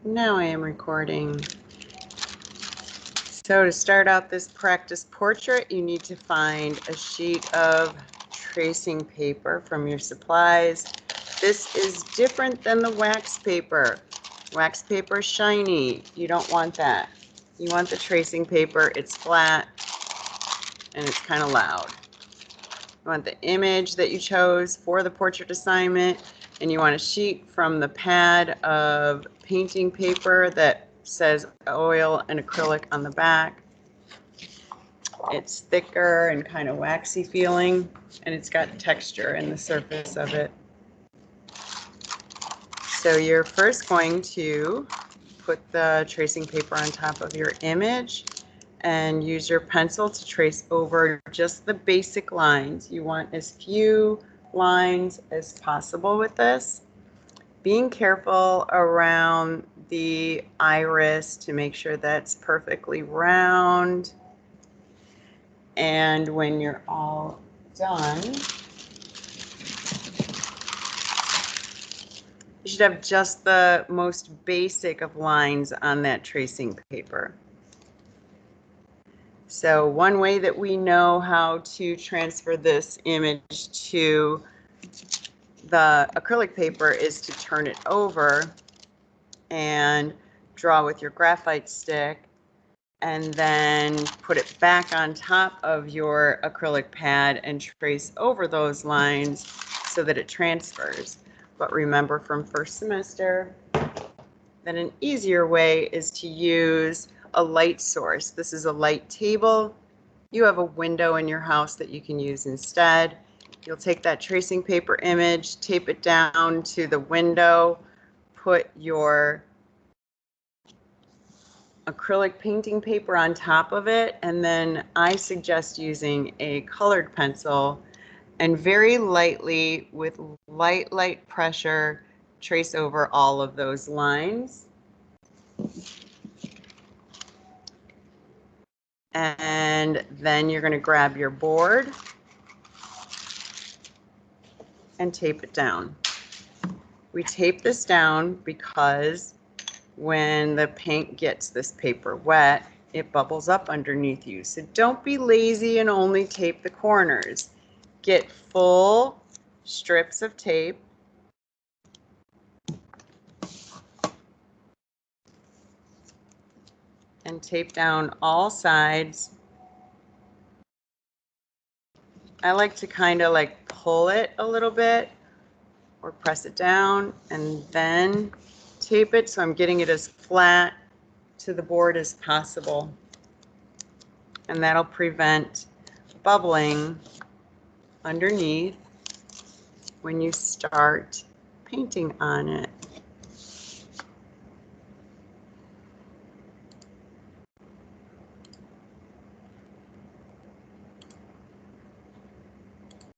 Now I am recording. So to start out this practice portrait, you need to find a sheet of tracing paper from your supplies. This is different than the wax paper. Wax paper is shiny. You don't want that. You want the tracing paper. It's flat and it's kind of loud. You want the image that you chose for the portrait assignment, and you want a sheet from the pad of painting paper that says oil and acrylic on the back. It's thicker and kind of waxy feeling, and it's got texture in the surface of it. So you're first going to put the tracing paper on top of your image and use your pencil to trace over just the basic lines. You want as few lines as possible with this. Being careful around the iris to make sure that's perfectly round. And when you're all done, you should have just the most basic of lines on that tracing paper. So one way that we know how to transfer this image to the acrylic paper is to turn it over and draw with your graphite stick, and then put it back on top of your acrylic pad and trace over those lines so that it transfers. But remember from first semester that an easier way is to use a light source. This is a light table. You have a window in your house that you can use instead. You'll take that tracing paper image, tape it down to the window, put your acrylic painting paper on top of it, and then I suggest using a colored pencil and very lightly, with light pressure, trace over all of those lines. And then you're going to grab your board and tape it down. We tape this down because when the paint gets this paper wet, it bubbles up underneath you. So don't be lazy and only tape the corners. Get full strips of tape and tape down all sides. I like to kind of like pull it a little bit or press it down and then tape it so I'm getting it as flat to the board as possible. And that'll prevent bubbling underneath when you start painting on it.